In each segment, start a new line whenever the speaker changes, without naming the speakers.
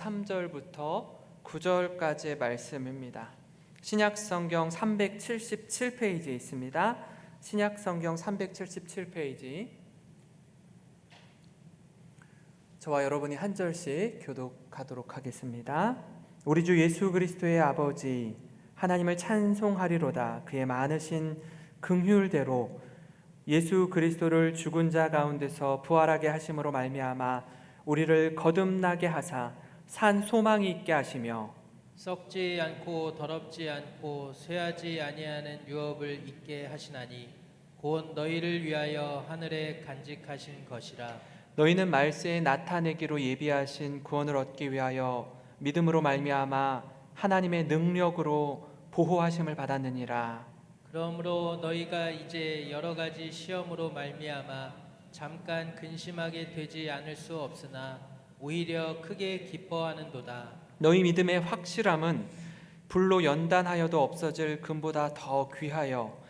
3절부터 9절까지의 말씀입니다. 신약성경 377페이지에 있습니다. 신약성경 377페이지. 저와 여러분이 한 절씩 교독하도록 하겠습니다. 우리 주 예수 그리스도의 아버지 하나님을 찬송하리로다. 그의 많으신 긍휼대로 예수 그리스도를 죽은 자 가운데서 부활하게 하심으로 말미암아 우리를 거듭나게 하사 산 소망이 있게 하시며
썩지 않고 더럽지 않고 쇠하지 아니하는 유업을 있게 하시나니 곧 너희를 위하여 하늘에 간직하신 것이라.
너희는 말세에 나타내기로 예비하신 구원을 얻기 위하여 믿음으로 말미암아 하나님의 능력으로 보호하심을 받았느니라.
그러므로 너희가 이제 여러 가지 시험으로 말미암아 잠깐 근심하게 되지 않을 수 없으나 오히려 크게 기뻐하는도다.
너희 믿음의 확실함은 불로 연단하여도 없어질 금보다 더 귀하여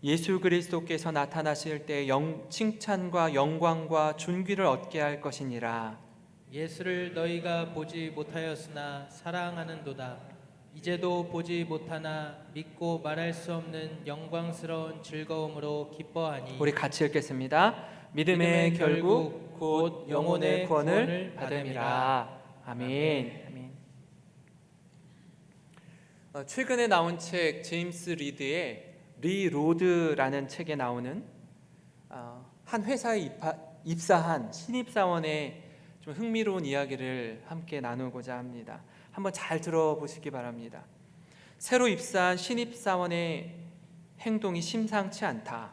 예수 그리스도께서 나타나실 때 칭찬과 영광과 존귀를 얻게 할 것이니라.
예수를 너희가 보지 못하였으나 사랑하는도다. 이제도 보지 못하나 믿고 말할 수 없는 영광스러운 즐거움으로 기뻐하니.
우리 같이 읽겠습니다. 믿음의 결국 곧 영혼의 구원을 받음이라. 아멘. 아멘. 최근에 나온 책 제임스 리드의 리로드라는 책에 나오는 한 회사에 입사한 신입사원의 좀 흥미로운 이야기를 함께 나누고자 합니다. 한번 잘 들어보시기 바랍니다. 새로 입사한 신입사원의 행동이 심상치 않다.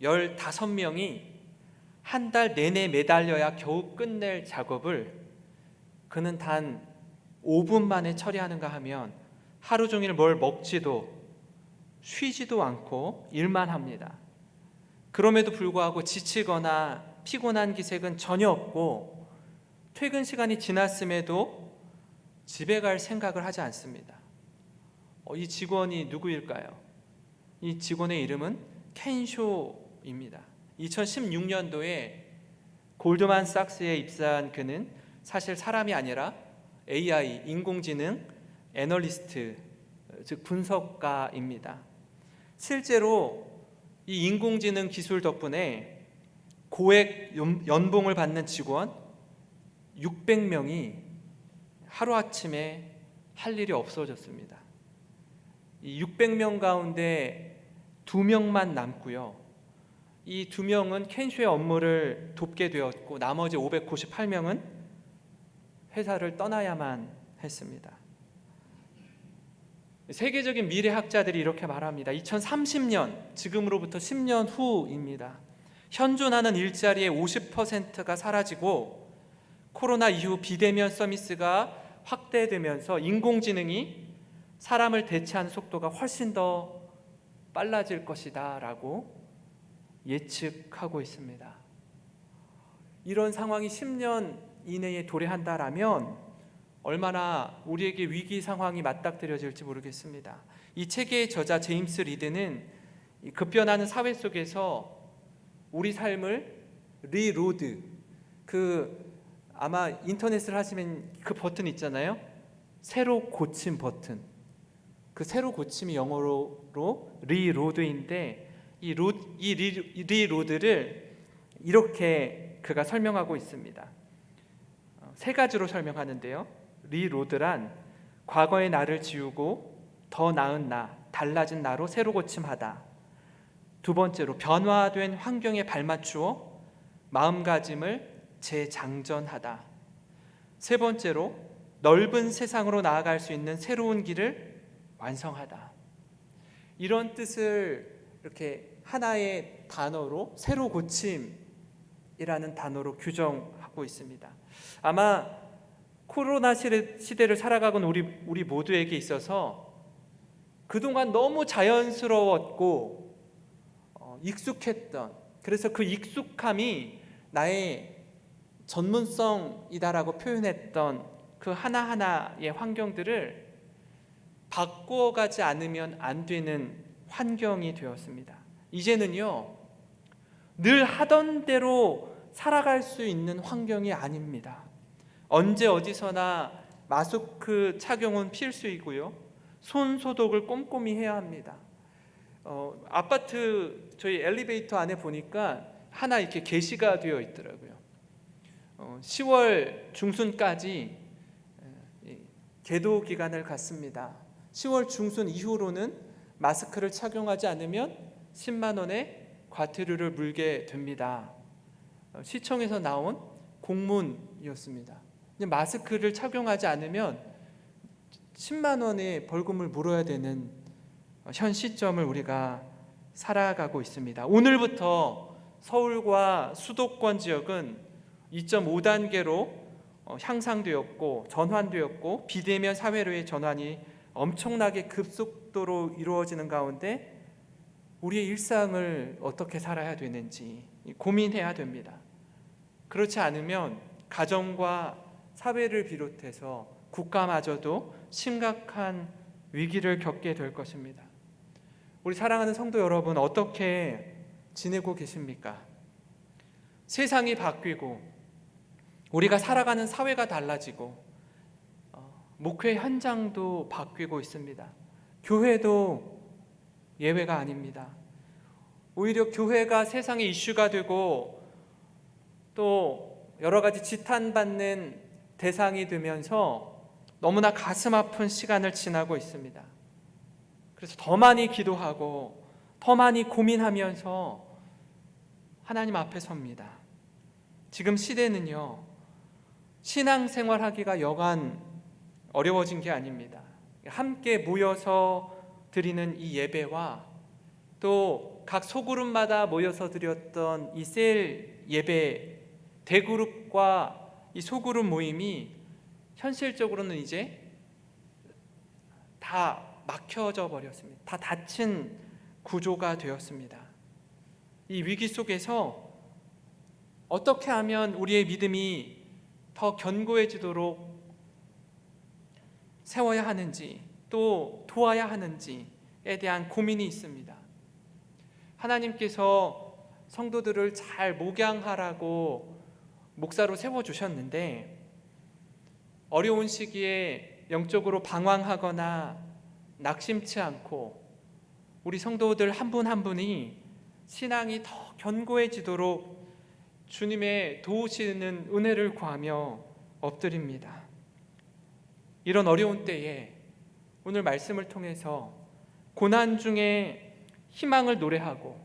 15명이 한 달 내내 매달려야 겨우 끝낼 작업을 그는 단 5분 만에 처리하는가 하면 하루 종일 뭘 먹지도 쉬지도 않고 일만 합니다. 그럼에도 불구하고 지치거나 피곤한 기색은 전혀 없고 퇴근 시간이 지났음에도 집에 갈 생각을 하지 않습니다. 이 직원이 누구일까요? 이 직원의 이름은 켄쇼입니다. 2016년도에 골드만삭스에 입사한 그는 사실 사람이 아니라 AI, 인공지능 애널리스트, 즉 분석가입니다. 실제로 이 인공지능 기술 덕분에 고액 연봉을 받는 직원 600명이 하루아침에 할 일이 없어졌습니다. 이 600명 가운데 2명만 남고요. 이 2명은 켄쇼의 업무를 돕게 되었고 나머지 598명은 회사를 떠나야만 했습니다. 세계적인 미래학자들이 이렇게 말합니다. 2030년, 지금으로부터 10년 후입니다. 현존하는 일자리의 50%가 사라지고 코로나 이후 비대면 서비스가 확대되면서 인공지능이 사람을 대체하는 속도가 훨씬 더 빨라질 것이다 라고 예측하고 있습니다. 이런 상황이 10년 이내에 도래한다라면 얼마나 우리에게 위기 상황이 맞닥뜨려질지 모르겠습니다. 이 책의 저자 제임스 리드는 급변하는 사회 속에서 우리 삶을 리로드, 아마 인터넷을 하시면 그 버튼 있잖아요. 새로 고침 버튼. 그 새로 고침이 영어로 리로드인데 이 리로드를 이렇게 그가 설명하고 있습니다. 세 가지로 설명하는데요. 리로드란 과거의 나를 지우고 더 나은 나, 달라진 나로 새로 고침하다. 두 번째로 변화된 환경에 발맞추어 마음가짐을 재장전하다. 세 번째로 넓은 세상으로 나아갈 수 있는 새로운 길을 완성하다. 이런 뜻을 이렇게 하나의 단어로 새로 고침이라는 단어로 규정하고 있습니다. 아마 코로나 시대를 살아가고 우리 모두에게 있어서 그동안 너무 자연스러웠고 익숙했던, 그래서 그 익숙함이 나의 전문성이다라고 표현했던 그 하나하나의 환경들을 바꿔가지 않으면 안 되는 환경이 되었습니다. 이제는요, 늘 하던 대로 살아갈 수 있는 환경이 아닙니다. 언제 어디서나 마스크 착용은 필수이고요. 손 소독을 꼼꼼히 해야 합니다. 아파트 저희 엘리베이터 안에 보니까 하나 이렇게 게시가 되어 있더라고요. 10월 중순까지 계도 기간을 갖습니다. 10월 중순 이후로는 마스크를 착용하지 않으면 10만 원의 과태료를 물게 됩니다. 시청에서 나온 공문이었습니다. 마스크를 착용하지 않으면 10만 원의 벌금을 물어야 되는 현 시점을 우리가 살아가고 있습니다. 오늘부터 서울과 수도권 지역은 2.5단계로 향상되었고 전환되었고 비대면 사회로의 전환이 엄청나게 급속도로 이루어지는 가운데 우리의 일상을 어떻게 살아야 되는지 고민해야 됩니다. 그렇지 않으면 가정과 사회를 비롯해서 국가마저도 심각한 위기를 겪게 될 것입니다. 우리 사랑하는 성도 여러분, 어떻게 지내고 계십니까? 세상이 바뀌고 우리가 살아가는 사회가 달라지고 목회 현장도 바뀌고 있습니다. 교회도 예외가 아닙니다. 오히려 교회가 세상의 이슈가 되고 또 여러 가지 지탄받는 대상이 되면서 너무나 가슴 아픈 시간을 지나고 있습니다. 그래서 더 많이 기도하고 더 많이 고민하면서 하나님 앞에 섭니다. 지금 시대는요, 신앙생활하기가 여간 어려워진 게 아닙니다. 함께 모여서 드리는 이 예배와 또 각 소그룹마다 모여서 드렸던 이 셀 예배, 대그룹과 이 소그룹 모임이 현실적으로는 이제 다 막혀져 버렸습니다. 다 닫힌 구조가 되었습니다. 이 위기 속에서 어떻게 하면 우리의 믿음이 더 견고해지도록 세워야 하는지 또 도와야 하는지에 대한 고민이 있습니다. 하나님께서 성도들을 잘 목양하라고 목사로 세워주셨는데 어려운 시기에 영적으로 방황하거나 낙심치 않고 우리 성도들 한 분 한 분이 신앙이 더 견고해지도록 주님의 도우시는 은혜를 구하며 엎드립니다. 이런 어려운 때에 오늘 말씀을 통해서 고난 중에 희망을 노래하고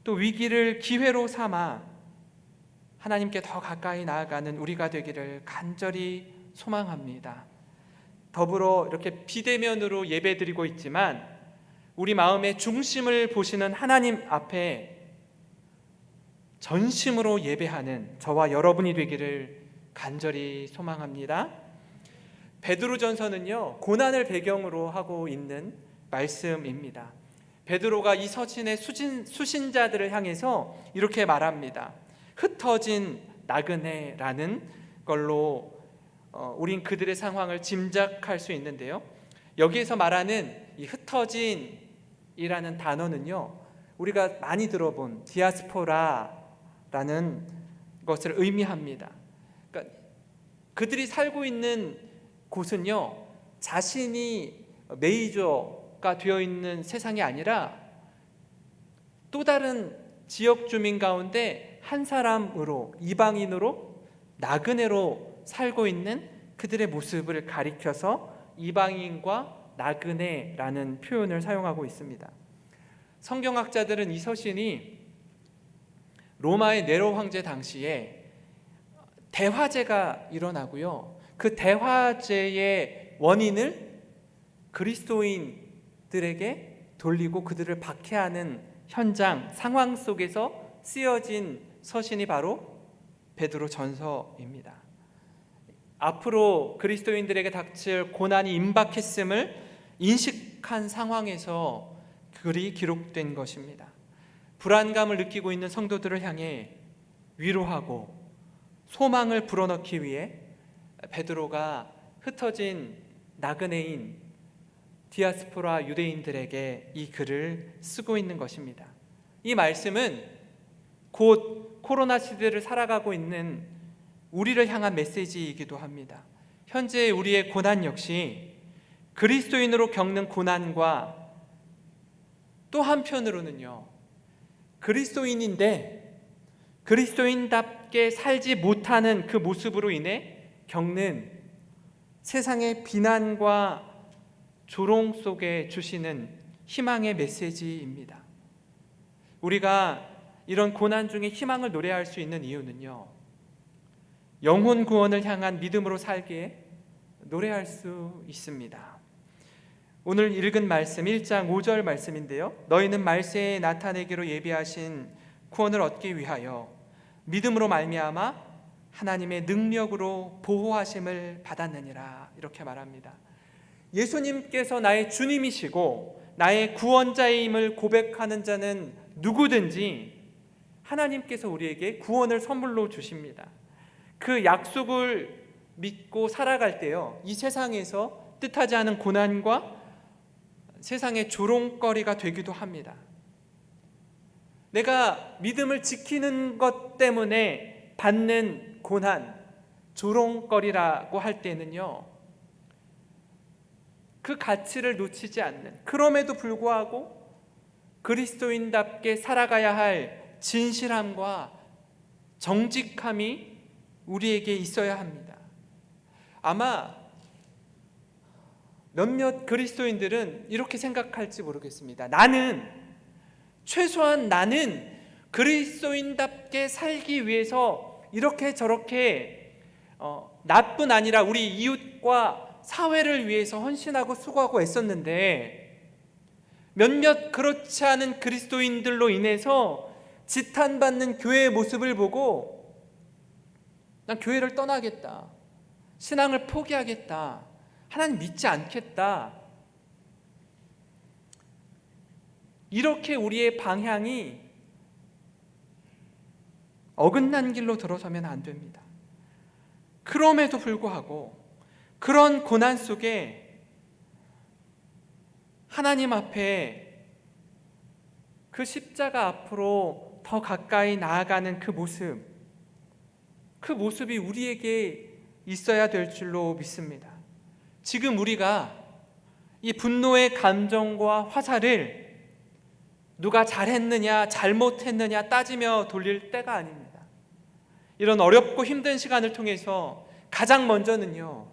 또 위기를 기회로 삼아 하나님께 더 가까이 나아가는 우리가 되기를 간절히 소망합니다. 더불어 이렇게 비대면으로 예배드리고 있지만 우리 마음의 중심을 보시는 하나님 앞에 전심으로 예배하는 저와 여러분이 되기를 간절히 소망합니다. 베드로전서는요, 고난을 배경으로 하고 있는 말씀입니다. 베드로가 이 서신의 수신자들을 향해서 이렇게 말합니다. 흩어진 나그네라는 걸로 우린 그들의 상황을 짐작할 수 있는데요, 여기에서 말하는 이 흩어진이라는 단어는요, 우리가 많이 들어본 디아스포라라는 것을 의미합니다. 그러니까 그들이 살고 있는 곳은요, 자신이 메이저가 되어 있는 세상이 아니라 또 다른 지역 주민 가운데 한 사람으로, 이방인으로, 나그네로 살고 있는 그들의 모습을 가리켜서 이방인과 나그네라는 표현을 사용하고 있습니다. 성경학자들은 이 서신이 로마의 네로 황제 당시에 대화제가 일어나고요, 그 대화제의 원인을 그리스도인들에게 돌리고 그들을 박해하는 현장, 상황 속에서 쓰여진 서신이 바로 베드로 전서입니다. 앞으로 그리스도인들에게 닥칠 고난이 임박했음을 인식한 상황에서 글이 기록된 것입니다. 불안감을 느끼고 있는 성도들을 향해 위로하고 소망을 불어넣기 위해 베드로가 흩어진 나그네인 디아스포라 유대인들에게 이 글을 쓰고 있는 것입니다. 이 말씀은 곧 코로나 시대를 살아가고 있는 우리를 향한 메시지이기도 합니다. 현재 우리의 고난 역시 그리스도인으로 겪는 고난과 또 한편으로는요, 그리스도인인데 그리스도인답게 살지 못하는 그 모습으로 인해 겪는 세상의 비난과 조롱 속에 주시는 희망의 메시지입니다. 우리가 이런 고난 중에 희망을 노래할 수 있는 이유는요, 영혼 구원을 향한 믿음으로 살기에 노래할 수 있습니다. 오늘 읽은 말씀 1장 5절 말씀인데요, 너희는 말세에 나타내기로 예비하신 구원을 얻기 위하여 믿음으로 말미암아 하나님의 능력으로 보호하심을 받았느니라, 이렇게 말합니다. 예수님께서 나의 주님이시고 나의 구원자임을 고백하는 자는 누구든지 하나님께서 우리에게 구원을 선물로 주십니다. 그 약속을 믿고 살아갈 때요, 이 세상에서 뜻하지 않은 고난과 세상의 조롱거리가 되기도 합니다. 내가 믿음을 지키는 것 때문에 받는 고난, 조롱거리라고 할 때는요, 그 가치를 놓치지 않는, 그럼에도 불구하고 그리스도인답게 살아가야 할 진실함과 정직함이 우리에게 있어야 합니다. 아마 몇몇 그리스도인들은 이렇게 생각할지 모르겠습니다. 최소한 나는 그리스도인답게 살기 위해서 이렇게 저렇게 나뿐 아니라 우리 이웃과 사회를 위해서 헌신하고 수고하고 애썼는데, 몇몇 그렇지 않은 그리스도인들로 인해서 지탄받는 교회의 모습을 보고 난 교회를 떠나겠다, 신앙을 포기하겠다, 하나님 믿지 않겠다, 이렇게 우리의 방향이 어긋난 길로 들어서면 안 됩니다. 그럼에도 불구하고 그런 고난 속에 하나님 앞에 그 십자가 앞으로 더 가까이 나아가는 그 모습이 우리에게 있어야 될 줄로 믿습니다. 지금 우리가 이 분노의 감정과 화살을 누가 잘했느냐 잘못했느냐 따지며 돌릴 때가 아닙니다. 이런 어렵고 힘든 시간을 통해서 가장 먼저는요,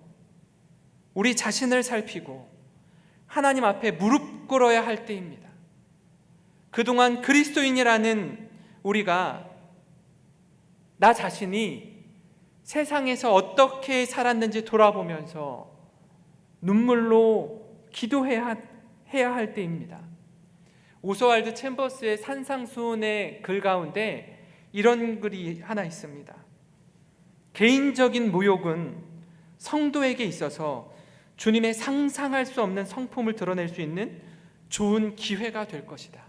우리 자신을 살피고 하나님 앞에 무릎 꿇어야 할 때입니다. 그동안 그리스도인이라는 우리가 나 자신이 세상에서 어떻게 살았는지 돌아보면서 눈물로 기도해야 할 때입니다. 오스왈드 챔버스의 산상수훈의 글 가운데 이런 글이 하나 있습니다. 개인적인 모욕은 성도에게 있어서 주님의 상상할 수 없는 성품을 드러낼 수 있는 좋은 기회가 될 것이다.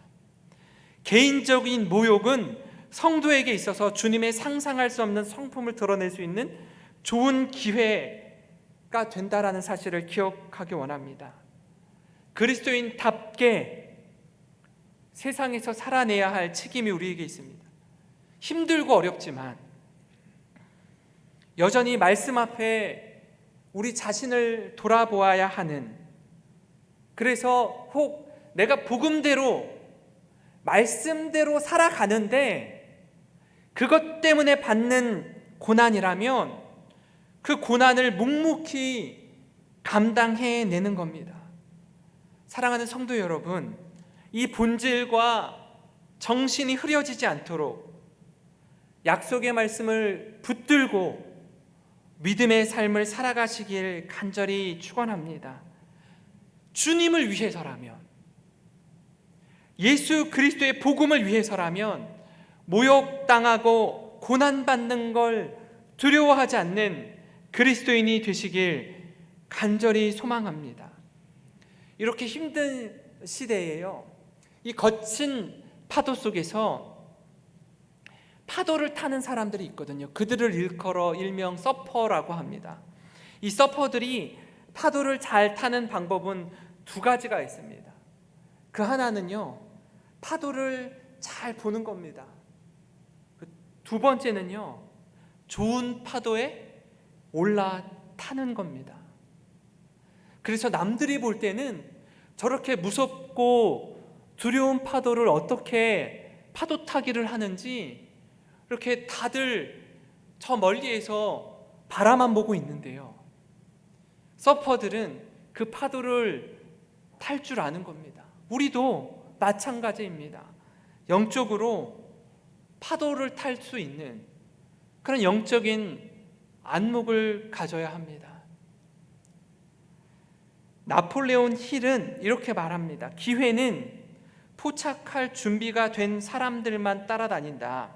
개인적인 모욕은 성도에게 있어서 주님의 상상할 수 없는 성품을 드러낼 수 있는 좋은 기회가 된다라는 사실을 기억하기 원합니다. 그리스도인답게 세상에서 살아내야 할 책임이 우리에게 있습니다. 힘들고 어렵지만 여전히 말씀 앞에 우리 자신을 돌아보아야 하는, 그래서 혹 내가 복음대로 말씀대로 살아가는데 그것 때문에 받는 고난이라면 그 고난을 묵묵히 감당해내는 겁니다. 사랑하는 성도 여러분, 이 본질과 정신이 흐려지지 않도록 약속의 말씀을 붙들고 믿음의 삶을 살아가시길 간절히 축원합니다. 주님을 위해서라면, 예수 그리스도의 복음을 위해서라면 모욕당하고 고난받는 걸 두려워하지 않는 그리스도인이 되시길 간절히 소망합니다. 이렇게 힘든 시대에요, 이 거친 파도 속에서 파도를 타는 사람들이 있거든요. 그들을 일컬어 일명 서퍼라고 합니다. 이 서퍼들이 파도를 잘 타는 방법은 두 가지가 있습니다. 그 하나는요, 파도를 잘 보는 겁니다. 두 번째는요, 좋은 파도에 올라 타는 겁니다. 그래서 남들이 볼 때는 저렇게 무섭고 두려운 파도를 어떻게 파도 타기를 하는지 이렇게 다들 저 멀리에서 바라만 보고 있는데요, 서퍼들은 그 파도를 탈 줄 아는 겁니다. 우리도 마찬가지입니다. 영적으로 파도를 탈 수 있는 그런 영적인 안목을 가져야 합니다. 나폴레온 힐은 이렇게 말합니다. 기회는 포착할 준비가 된 사람들만 따라다닌다.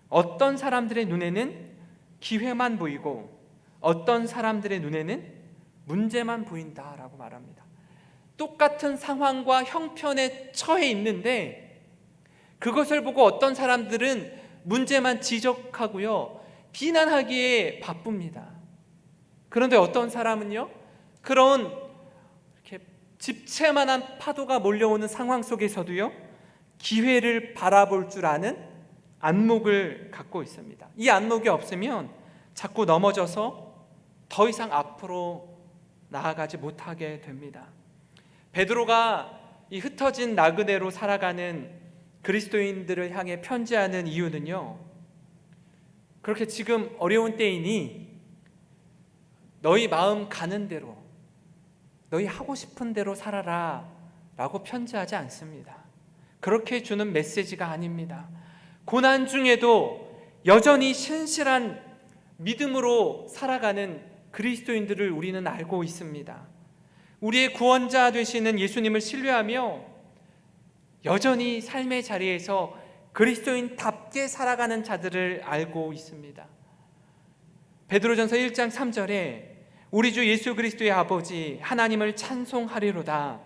어떤 사람들의 눈에는 기회만 보이고 어떤 사람들의 눈에는 문제만 보인다라고 말합니다. 똑같은 상황과 형편에 처해 있는데 그것을 보고 어떤 사람들은 문제만 지적하고요, 비난하기에 바쁩니다. 그런데 어떤 사람은요, 그런 이렇게 집채만한 파도가 몰려오는 상황 속에서도요, 기회를 바라볼 줄 아는 안목을 갖고 있습니다. 이 안목이 없으면 자꾸 넘어져서 더 이상 앞으로 나아가지 못하게 됩니다. 베드로가 이 흩어진 나그네로 살아가는 그리스도인들을 향해 편지하는 이유는요, 그렇게 지금 어려운 때이니 너희 마음 가는 대로, 너희 하고 싶은 대로 살아라 라고 편지하지 않습니다. 그렇게 주는 메시지가 아닙니다. 고난 중에도 여전히 신실한 믿음으로 살아가는 그리스도인들을 우리는 알고 있습니다. 우리의 구원자 되시는 예수님을 신뢰하며 여전히 삶의 자리에서 그리스도인답게 살아가는 자들을 알고 있습니다. 베드로전서 1장 3절에 우리 주 예수 그리스도의 아버지 하나님을 찬송하리로다.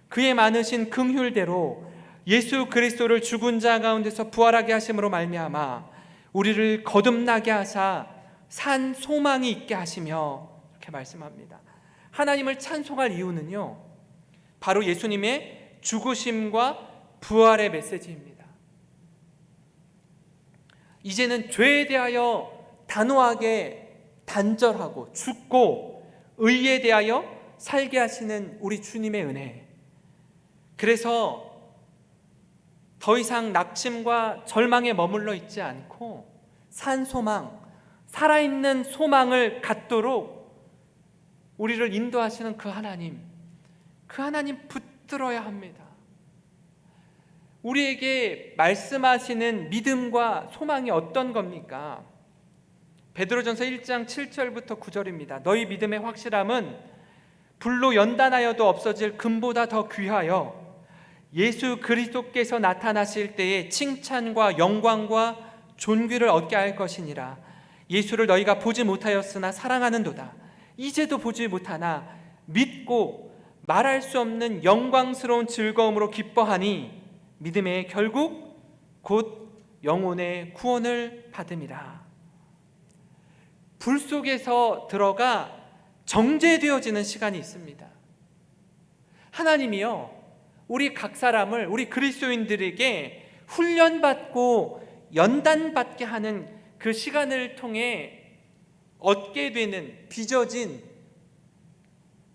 그의 많으신 긍휼대로 예수 그리스도를 죽은 자 가운데서 부활하게 하심으로 말미암아 우리를 거듭나게 하사 산 소망이 있게 하시며, 이렇게 말씀합니다. 하나님을 찬송할 이유는요, 바로 예수님의 죽으심과 부활의 메시지입니다. 이제는 죄에 대하여 단호하게 단절하고 죽고 의에 대하여 살게 하시는 우리 주님의 은혜, 그래서 더 이상 낙심과 절망에 머물러 있지 않고 산 소망, 살아있는 소망을 갖도록 우리를 인도하시는 그 하나님 붙들어야 합니다. 우리에게 말씀하시는 믿음과 소망이 어떤 겁니까? 베드로전서 1장 7절부터 9절입니다. 너희 믿음의 확실함은 불로 연단하여도 없어질 금보다 더 귀하여 예수 그리스도께서 나타나실 때에 칭찬과 영광과 존귀를 얻게 할 것이니라. 예수를 너희가 보지 못하였으나 사랑하는도다. 이제도 보지 못하나 믿고 말할 수 없는 영광스러운 즐거움으로 기뻐하니 믿음의 결국 곧 영혼의 구원을 받음이라. 불 속에서 들어가 정죄되어지는 시간이 있습니다. 하나님이요, 우리 각 사람을, 우리 그리스도인들에게 훈련받고 연단받게 하는 그 시간을 통해 얻게 되는, 빚어진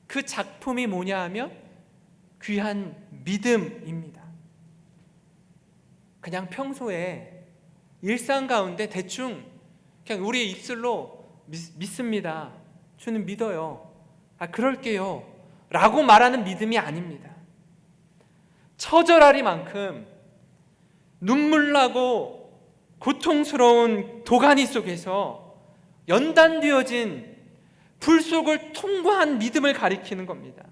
그 작품이 뭐냐 하면 귀한 믿음입니다. 그냥 평소에 일상 가운데 대충 그냥 우리의 입술로 믿습니다, 주는 믿어요, 그럴게요 라고 말하는 믿음이 아닙니다. 처절하리만큼 눈물나고 고통스러운 도가니 속에서 연단되어진 불 속을 통과한 믿음을 가리키는 겁니다.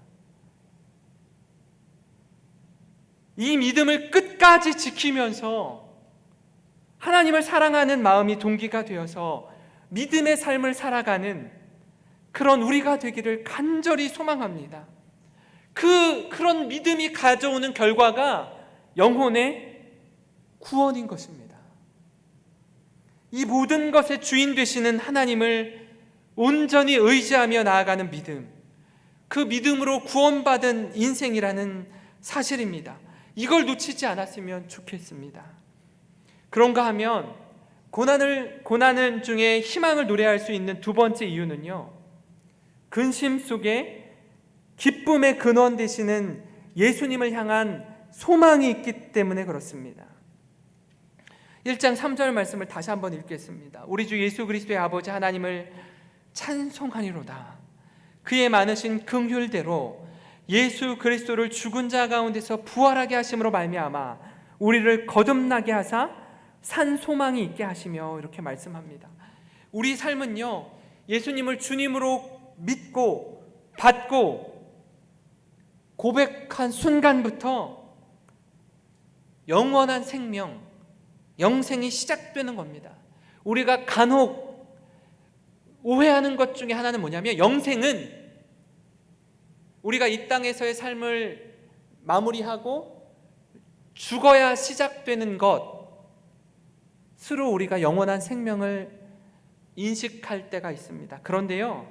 이 믿음을 끝까지 지키면서 하나님을 사랑하는 마음이 동기가 되어서 믿음의 삶을 살아가는 그런 우리가 되기를 간절히 소망합니다. 그런 믿음이 가져오는 결과가 영혼의 구원인 것입니다. 이 모든 것의 주인 되시는 하나님을 온전히 의지하며 나아가는 믿음, 그 믿음으로 구원받은 인생이라는 사실입니다. 이걸 놓치지 않았으면 좋겠습니다. 그런가 하면 고난은 중에 희망을 노래할 수 있는 두 번째 이유는요, 근심 속에 기쁨의 근원 되시는 예수님을 향한 소망이 있기 때문에 그렇습니다. 1장 3절 말씀을 다시 한번 읽겠습니다. 우리 주 예수 그리스도의 아버지 하나님을 찬송하니로다. 그의 많으신 긍휼대로 예수 그리스도를 죽은 자 가운데서 부활하게 하심으로 말미암아 우리를 거듭나게 하사 산 소망이 있게 하시며, 이렇게 말씀합니다. 우리 삶은요, 예수님을 주님으로 믿고 받고 고백한 순간부터 영원한 생명, 영생이 시작되는 겁니다. 우리가 간혹 오해하는 것 중에 하나는 뭐냐면, 영생은 우리가 이 땅에서의 삶을 마무리하고 죽어야 시작되는 것으로 우리가 영원한 생명을 인식할 때가 있습니다. 그런데요,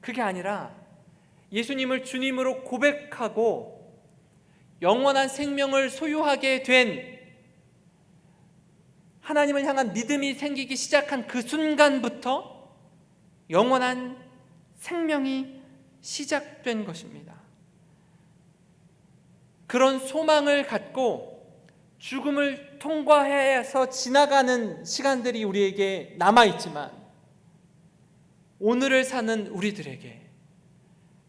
그게 아니라 예수님을 주님으로 고백하고 영원한 생명을 소유하게 된, 하나님을 향한 믿음이 생기기 시작한 그 순간부터 영원한 생명이 시작된 것입니다. 그런 소망을 갖고 죽음을 통과해서 지나가는 시간들이 우리에게 남아있지만, 오늘을 사는 우리들에게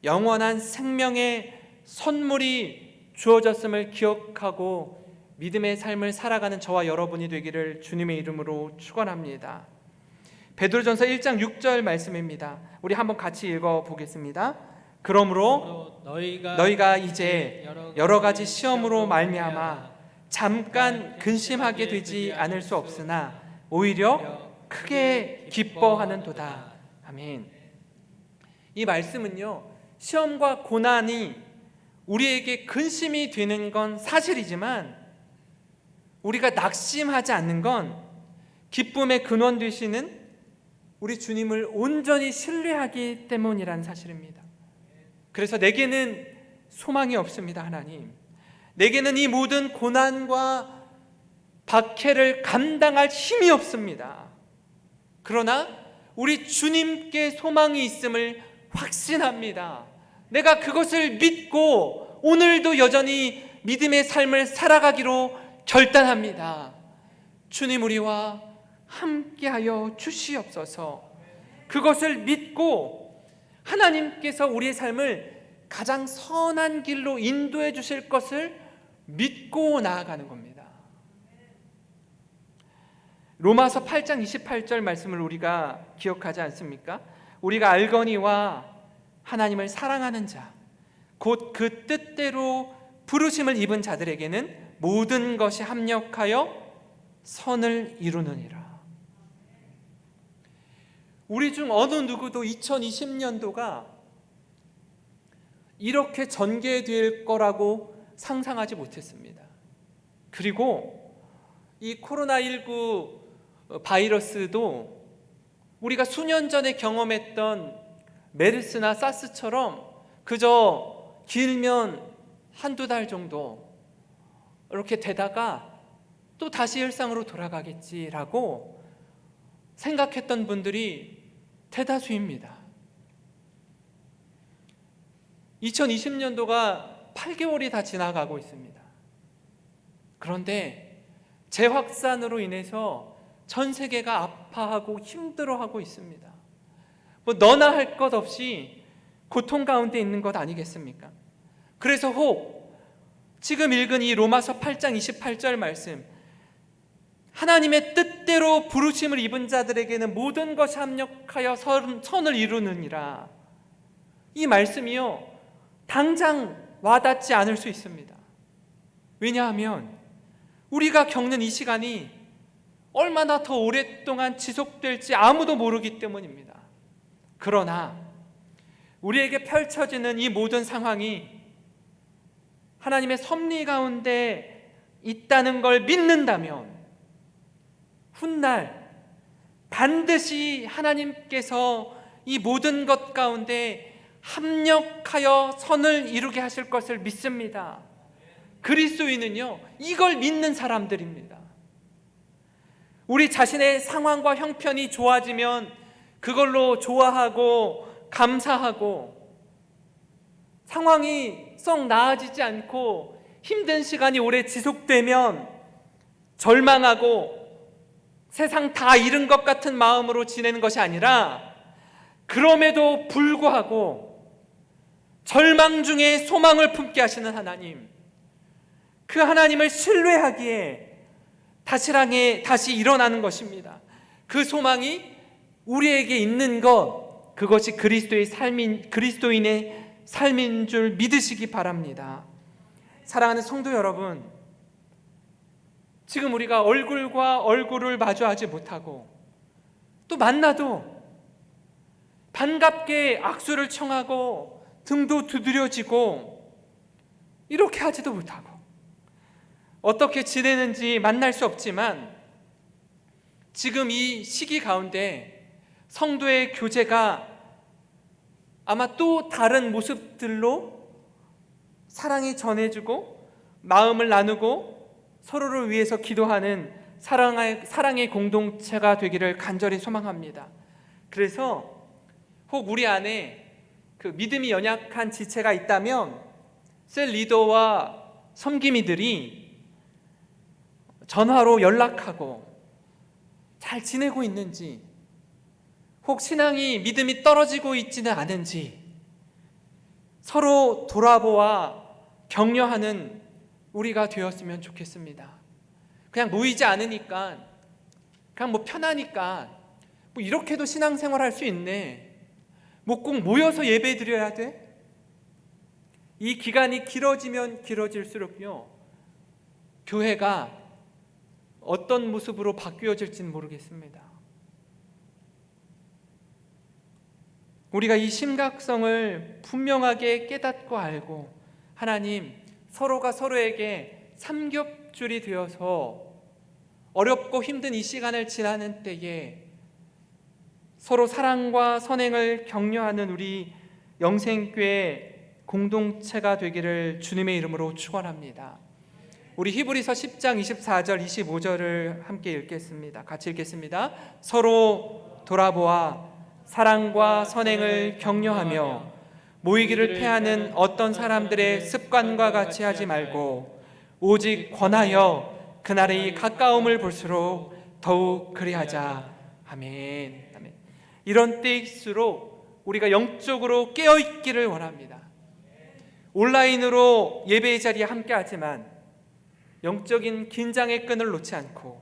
영원한 생명의 선물이 주어졌음을 기억하고 믿음의 삶을 살아가는 저와 여러분이 되기를 주님의 이름으로 축원합니다. 베드로전서 1장 6절 말씀입니다. 우리 한번 같이 읽어보겠습니다. 그러므로 너희가 이제 여러 가지 시험으로 말미암아 잠깐 근심하게 되지 않을 수 없으나 오히려 크게 기뻐하는도다. 아멘. 이 말씀은요, 시험과 고난이 우리에게 근심이 되는 건 사실이지만 우리가 낙심하지 않는 건 기쁨의 근원 되시는 우리 주님을 온전히 신뢰하기 때문이라는 사실입니다. 그래서 내게는 소망이 없습니다. 하나님, 내게는 이 모든 고난과 박해를 감당할 힘이 없습니다. 그러나 우리 주님께 소망이 있음을 확신합니다. 내가 그것을 믿고 오늘도 여전히 믿음의 삶을 살아가기로 결단합니다. 주님, 우리와 함께하여 주시옵소서. 그것을 믿고 하나님께서 우리의 삶을 가장 선한 길로 인도해 주실 것을 믿고 나아가는 겁니다. 로마서 8장 28절 말씀을 우리가 기억하지 않습니까? 우리가 알거니와 하나님을 사랑하는 자, 곧 그 뜻대로 부르심을 입은 자들에게는 모든 것이 합력하여 선을 이루느니라. 우리 중 어느 누구도 2020년도가 이렇게 전개될 거라고 상상하지 못했습니다. 그리고 이 코로나19 바이러스도 우리가 수년 전에 경험했던 메르스나 사스처럼 그저 길면 한두 달 정도 이렇게 되다가 또 다시 일상으로 돌아가겠지라고 생각했던 분들이 대다수입니다. 2020년도가 8개월이 다 지나가고 있습니다. 그런데 재확산으로 인해서 전 세계가 아파하고 힘들어하고 있습니다. 뭐 너나 할 것 없이 고통 가운데 있는 것 아니겠습니까? 그래서 혹 지금 읽은 이 로마서 8장 28절 말씀, 하나님의 뜻대로 부르심을 입은 자들에게는 모든 것이 합력하여 선을 이루느니라, 이 말씀이요 당장 와닿지 않을 수 있습니다. 왜냐하면 우리가 겪는 이 시간이 얼마나 더 오랫동안 지속될지 아무도 모르기 때문입니다. 그러나 우리에게 펼쳐지는 이 모든 상황이 하나님의 섭리 가운데 있다는 걸 믿는다면 훗날 반드시 하나님께서 이 모든 것 가운데 합력하여 선을 이루게 하실 것을 믿습니다. 그리스도인은요 이걸 믿는 사람들입니다. 우리 자신의 상황과 형편이 좋아지면 그걸로 좋아하고 감사하고 상황이 썩 나아지지 않고 힘든 시간이 오래 지속되면 절망하고 세상 다 잃은 것 같은 마음으로 지내는 것이 아니라 그럼에도 불구하고 절망 중에 소망을 품게 하시는 하나님, 그 하나님을 신뢰하기에 다시 일어나는 것입니다. 그 소망이 우리에게 있는 것, 그것이 그리스도인의 삶인 줄 믿으시기 바랍니다. 사랑하는 성도 여러분, 지금 우리가 얼굴과 얼굴을 마주하지 못하고 또 만나도 반갑게 악수를 청하고 등도 두드려지고 이렇게 하지도 못하고 어떻게 지내는지 만날 수 없지만 지금 이 시기 가운데 성도의 교제가 아마 또 다른 모습들로 사랑이 전해지고 마음을 나누고 서로를 위해서 기도하는 사랑의 공동체가 되기를 간절히 소망합니다. 그래서 혹 우리 안에 그 믿음이 연약한 지체가 있다면 셀 리더와 섬기미들이 전화로 연락하고 잘 지내고 있는지, 혹 신앙이 믿음이 떨어지고 있지는 않은지 서로 돌아보아 격려하는 우리가 되었으면 좋겠습니다. 그냥 모이지 않으니까, 그냥 편하니까 이렇게도 신앙생활 할 수 있네, 꼭 모여서 예배 드려야 돼? 이 기간이 길어지면 길어질수록요, 교회가 어떤 모습으로 바뀌어질지는 모르겠습니다. 우리가 이 심각성을 분명하게 깨닫고 알고 하나님, 서로가 서로에게 삼겹줄이 되어서 어렵고 힘든 이 시간을 지나는 때에 서로 사랑과 선행을 격려하는 우리 영생교회 공동체가 되기를 주님의 이름으로 축원합니다. 우리 히브리서 10장 24절 25절을 함께 읽겠습니다. 같이 읽겠습니다. 서로 돌아보아 사랑과 선행을 격려하며 모이기를 패하는 어떤 사람들의 습관과 같이 하지 말고 오직 권하여 그날의 가까움을 볼수록 더욱 그리하자. 아멘. 아멘. 이런 때일수록 우리가 영적으로 깨어있기를 원합니다. 온라인으로 예배의 자리에 함께하지만 영적인 긴장의 끈을 놓지 않고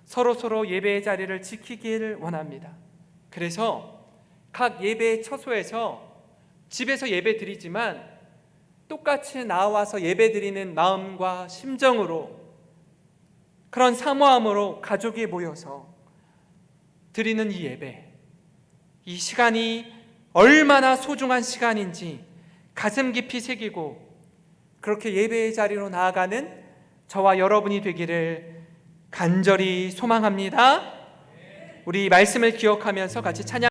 서로 예배의 자리를 지키기를 원합니다. 그래서 각 예배 처소에서 집에서 예배 드리지만 똑같이 나와서 예배 드리는 마음과 심정으로, 그런 사모함으로 가족이 모여서 드리는 이 예배, 이 시간이 얼마나 소중한 시간인지 가슴 깊이 새기고 그렇게 예배의 자리로 나아가는 저와 여러분이 되기를 간절히 소망합니다. 우리 말씀을 기억하면서 같이 찬양